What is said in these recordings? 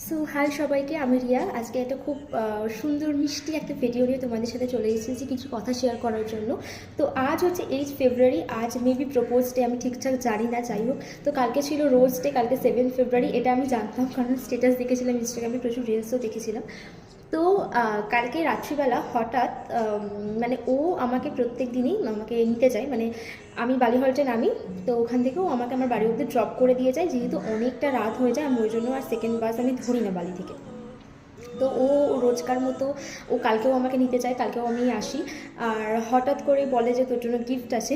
So high সবাইকে, আমি রিয়া। আজকে একটা খুব সুন্দর মিষ্টি একটা ভিডিও নিয়ে তোমাদের সাথে চলে এসেছি কিছু কথা শেয়ার করার জন্য। তো আজ হচ্ছে 8 ফেব্রুয়ারি, আজ মেবি প্রপোজ ডে, আমি ঠিকঠাক জানি না, যাই হোক। তো কালকে ছিল রোজ ডে, কালকে 7 ফেব্রুয়ারি, এটা আমি জানতাম কারণ স্টেটাস দেখেছিলাম ইনস্টাগ্রামে, প্রচুর রিলসও দেখেছিলাম। তো কালকে রাত্রিবেলা হঠাৎ মানে ও আমাকে প্রত্যেক দিনই আমাকে নিতে যায়, মানে আমি বালিহলটে নামি, তো ওখান থেকেও আমাকে আমার বাড়ি অব্দি ড্রপ করে দিয়ে যায়, যেহেতু অনেকটা রাত হয়ে যায়, আমি ওই জন্য আর সেকেন্ড বাস আমি ধরি না বালি থেকে। তো ও রোজকার মতো ও কালকেও আমাকে নিতে চায়, কালকেও আমি আসি। আর হঠাৎ করে বলে যে তোর জন্য গিফট আছে।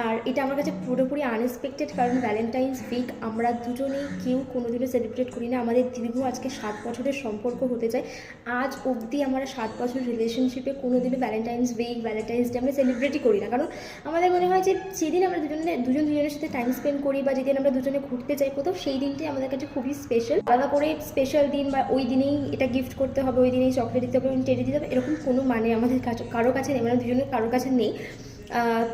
আর এটা আমার কাছে পুরোপুরি আনএক্সপেক্টেড, কারণ ভ্যালেন্টাইন্স উইক আমরা দুজনেই কেউ কোনোদিনও সেলিব্রেট করি না। আমাদের দীর্ঘ আজকে 7 বছরের সম্পর্ক হতে যায়, আজ অবধি আমরা 7 বছর রিলেশনশিপে কোনোদিনও ভ্যালেন্টাইন্স উইক, ভ্যালেন্টাইন্স ডে আমরা সেলিব্রেটই করি না। কারণ আমাদের মনে হয় যে যেদিন আমরা দুজনের সাথে টাইম স্পেন্ড করি, বা যেদিন আমরা দুজনে ঘুরতে যাই কোথাও, সেই দিনটাই আমাদের কাছে খুবই স্পেশাল। আলাদা করে স্পেশাল দিন বা ওই দিনেই এটা গিফট করতে হবে, ওই দিনেই চকলেট দিতে হবে, টেডি দিতে হবে, এরকম কোনো মানে আমাদের কারো কাছে নেই, মানে দুজনের কারোর কাছে নেই।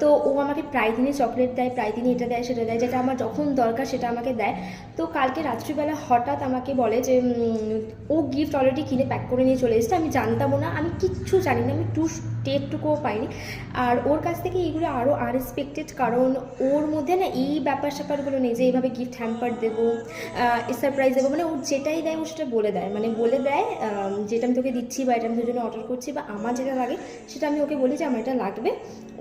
তো ও আমাকে প্রায় দিনই চকলেট দেয়, প্রায় দিনই এটা দেয় সেটা দেয়, যেটা আমার যখন দরকার সেটা আমাকে দেয়। তো কালকে রাত্রিবেলা হঠাৎ আমাকে বলে যে ও গিফট অলরেডি কিনে প্যাক করে নিয়ে চলে এসেছে, আমি জানতামও না, আমি কিচ্ছু জানি না, আমি টেটটুকুও পাইনি। আর ওর কাছ থেকে এইগুলো আরও আনএক্সপেক্টেড, কারণ ওর মধ্যে না এই ব্যাপার স্যাপারগুলো নেই যে এইভাবে গিফট হ্যাম্পার দেবো, সারপ্রাইজ দেবো, মানে ও যেটাই দেয় ও সেটা বলে দেয়, মানে বলে দেয় যেটা আমি তোকে দিচ্ছি বা এটা আমি তোর জন্য অর্ডার করছি, বা আমার যেটা লাগে সেটা আমি ওকে বলি যে আমার এটা লাগবে,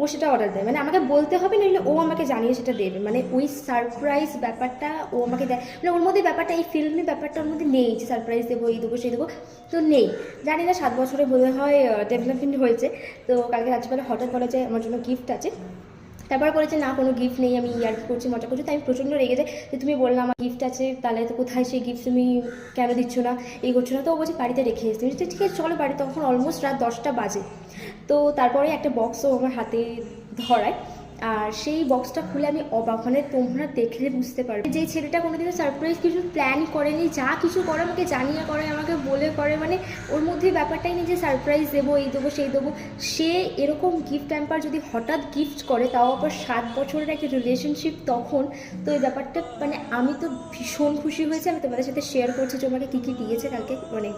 ও সেটা অর্ডার দেয়। মানে আমাকে বলতে হবে, নইলে ও আমাকে জানিয়ে সেটা দেবে, মানে ওই সারপ্রাইজ ব্যাপারটা ও আমাকে দেয়। মানে ওর মধ্যে ব্যাপারটা, এই ফিল্মি ব্যাপারটা ওর মধ্যে নেই যে সারপ্রাইজ দেবো, এই দেবো সেই দেবো, তো নেই। জানি না 7 বছরে বোধ হয় ডেভেলপমেন্ট হয়েছে। তো কালকে রাত্রিবেলা হঠাৎ বলে যে আমার জন্য গিফট আছে, তারপর করেছে না কোনো গিফট নেই, আমি ইয়ার্কি করছি, মজা করছি। তাই আমি প্রচণ্ড রেগে যাই যে তুমি বললাম আমার গিফট আছে, তাহলে তো কোথায় সেই গিফট, তুমি কেন দিচ্ছ না, এই করছো না। তো ও বলছে বাড়িতে রেখে এসেছি। ঠিক আছে চলো বাড়ি, তখন অলমোস্ট রাত 10টা বাজে। তো তারপরে একটা বক্সও আমার হাতে ধরায়, আর সেই বক্সটা খুলে আমি অবাক, মানে তোমরা দেখলে বুঝতে পারবে যে ছেলেটা কোনোদিনও সারপ্রাইজ কিছু প্ল্যান করেনি, যা কিছু করে আমাকে জানিয়ে করে, আমাকে বলে করে, মানে ওর মধ্যে ব্যাপারটাই নেই যে সারপ্রাইজ দেবো, এই দেবো সেই দেবো। সে এরকম গিফট ট্যাম্পার যদি হঠাৎ গিফট করে, তাও আবার 7 বছরের একটা রিলেশনশিপ তখন, তো এই ব্যাপারটা মানে আমি তো ভীষণ খুশি হয়েছি। আমি তোমাদের সাথে শেয়ার করছি যে আমাকে কী কী দিয়েছে কালকে, মানে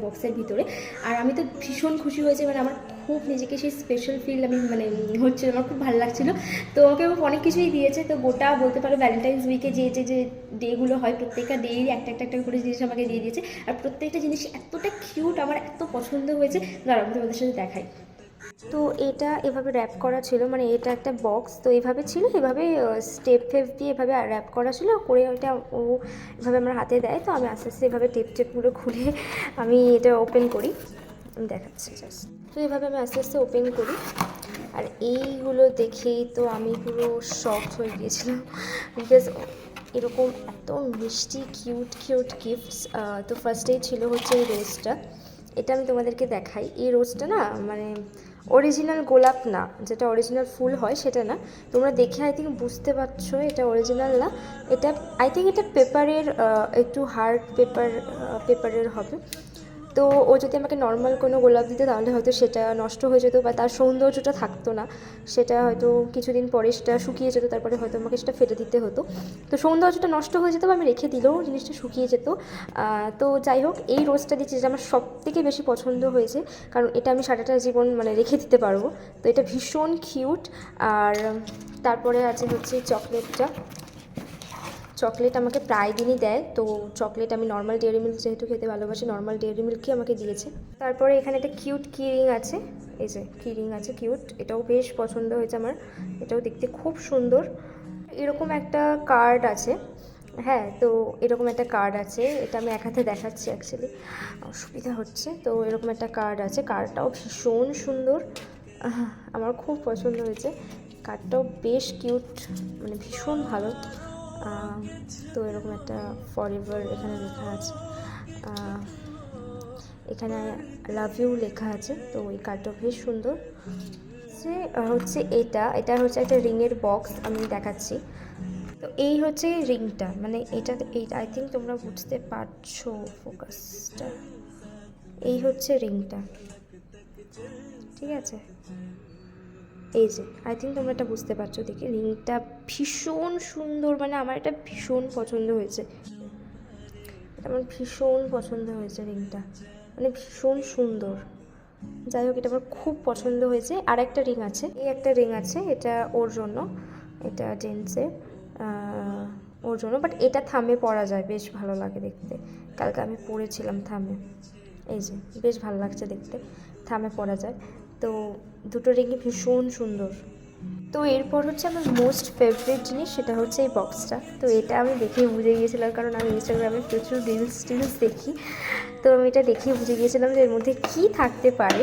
বক্সের ভিতরে। আর আমি তো ভীষণ খুশি হয়েছি, মানে আমার খুব নিজেকে সেই স্পেশাল ফিল আমি মানে হচ্ছিল, আমার খুব ভালো লাগছিলো। তো আমাকে অনেক কিছুই দিয়েছে, তো গোটা বলতে পারো ভ্যালেন্টাইন্স উইকে যে ডেগুলো হয়, প্রত্যেকটা ডেই একটা একটা একটা করে জিনিস আমাকে দিয়ে দিয়েছে। আর প্রত্যেকটা জিনিস এতটা কিউট, আমার এত পছন্দ হয়েছে, দাঁড়াও আমি তোমাদের সাথে দেখাই। তো এটা এভাবে র্যাপ করা ছিল, মানে এটা একটা বক্স, তো এভাবে ছিল, এভাবে স্টেপ ফেপ দিয়ে এভাবে র্যাপ করা ছিল করে, ওইটা ও এভাবে আমার হাতে দেয়। তো আমি আস্তে আস্তে এভাবে টেপগুলো খুলে আমি এটা ওপেন করি, আমি দেখাচ্ছি জাস্ট। তো এভাবে আমি আস্তে আস্তে ওপেন করি, আর এইগুলো দেখেই তো আমি পুরো শক হয়ে গিয়েছিলাম, বিকজ এরকম এত মিষ্টি কিউট কিউট গিফটস। তো ফার্স্টেই ছিল হচ্ছে এই রোজটা, এটা আমি তোমাদেরকে দেখাই। এই রোজটা না মানে অরিজিনাল গোলাপ না, যেটা অরিজিনাল ফুল হয় সেটা না। তোমরা দেখে আই থিঙ্ক বুঝতে পারছো এটা অরিজিনাল না। এটা আই থিঙ্ক এটা পেপারের, একটু হার্ড পেপারের হবে। তো ও যদি আমাকে নর্মাল কোনো গোলাপ দিত তাহলে হয়তো সেটা নষ্ট হয়ে যেত, বা তার সৌন্দর্যটা থাকতো না, সেটা হয়তো কিছুদিন পরে সেটা শুকিয়ে যেত, তারপরে হয়তো আমাকে সেটা ফেলে দিতে হতো। তো সৌন্দর্যটা নষ্ট হয়ে যেত, বা আমি রেখে দিলেও জিনিসটা শুকিয়ে যেত। তো যাই হোক, এই রোজটা দিচ্ছি, যেটা আমার সব থেকে বেশি পছন্দ হয়েছে, কারণ এটা আমি সারাটা জীবন মানে রেখে দিতে পারবো। তো এটা ভীষণ কিউট। আর তারপরে আছে হচ্ছে চকলেট আমাকে প্রায় দিনই দেয়। তো চকলেট আমি নর্মাল ডেয়ারি মিল্ক যেহেতু খেতে ভালোবাসি, নর্মাল ডেয়ারি মিল্কই আমাকে দিয়েছে। তারপরে এখানে একটা কিউট কি রিং আছে, এই যে কি রিং আছে কিউট, এটাও বেশ পছন্দ হয়েছে আমার, এটাও দেখতে খুব সুন্দর। এরকম একটা কার্ড আছে, হ্যাঁ, তো এরকম একটা কার্ড আছে, এটা আমি এক হাতে দেখাচ্ছি, অ্যাকচুয়ালি অসুবিধা হচ্ছে। তো এরকম একটা কার্ড আছে, কার্ডটাও ভীষণ সুন্দর, আমার খুব পছন্দ হয়েছে। কার্ডটাও বেশ কিউট, মানে ভীষণ ভালো। তো এরকম একটা ফরএভার এখানে লেখা আছে, এখানে লাভ ইউ লেখা আছে। তো এই কার্ডটা বেশ সুন্দর। সে হচ্ছে এটা হচ্ছে একটা রিংয়ের বক্স, আমি দেখাচ্ছি। তো এই হচ্ছে রিংটা, মানে এটা আই থিঙ্ক তোমরা বুঝতে পারছো ফোকাসটা, এই হচ্ছে রিংটা, ঠিক আছে। এই যে আই থিঙ্ক তোমরা এটা বুঝতে পারছো, দেখে রিংটা ভীষণ সুন্দর, মানে আমার এটা ভীষণ পছন্দ হয়েছে। এটা আমার ভীষণ পছন্দ হয়েছে রিংটা, মানে ভীষণ সুন্দর। যাই হোক, এটা আমার খুব পছন্দ হয়েছে। আর একটা রিং আছে, এই একটা রিং আছে, এটা ওর জন্য, এটা জেন্টসের ওর জন্য। বাট এটা থামে পরা যায়, বেশ ভালো লাগে দেখতে। কালকে আমি পরেছিলাম থামে, এই যে বেশ ভালো লাগছে দেখতে, থামে পরা যায়। তো দুটো রিংই ভীষণ সুন্দর। তো এরপর হচ্ছে আমার মোস্ট ফেভারিট জিনিস, সেটা হচ্ছে এই বক্সটা। তো এটা আমি দেখেই বুঝে গিয়েছিলাম, কারণ আমি ইনস্টাগ্রামে প্রচুর রিলস দেখি। তো আমি এটা দেখেই বুঝে গিয়েছিলাম যে এর মধ্যে কী থাকতে পারে।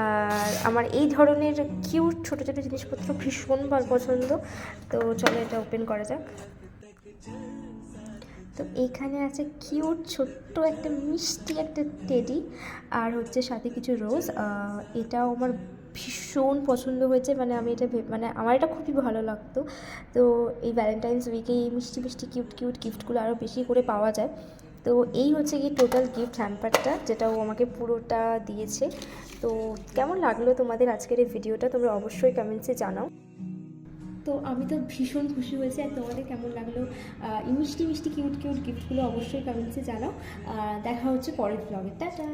আর আমার এই ধরনের কিউট ছোটো ছোটো জিনিসপত্র ভীষণ পছন্দ। তো চলো এটা ওপেন করা যাক। তো এইখানে আছে কিউট ছোট্ট একটা মিষ্টি একটা টেডি, আর হচ্ছে সাথে কিছু রোজ। এটাও আমার ভীষণ পছন্দ হয়েছে, মানে আমি এটা মানে আমার এটা খুবই ভালো লাগতো। তো এই ভ্যালেন্টাইন্স উইকে এই মিষ্টি মিষ্টি কিউট কিউট গিফটগুলো আরও বেশি করে পাওয়া যায়। তো এই হচ্ছে কি টোটাল গিফট হ্যাম্পারটা, যেটা ও আমাকে পুরোটা দিয়েছে। তো কেমন লাগলো তোমাদের আজকের এই ভিডিওটা, তোমরা অবশ্যই কমেন্টসে জানাও। তো আমি তো ভীষণ খুশি হয়েছি, আর তোমাদের কেমন লাগলো এই মিষ্টি মিষ্টি কিউট কিউট গিফটগুলো অবশ্যই কমেন্টসে জানাও। দেখা হচ্ছে পরের ব্লগে, টাটা।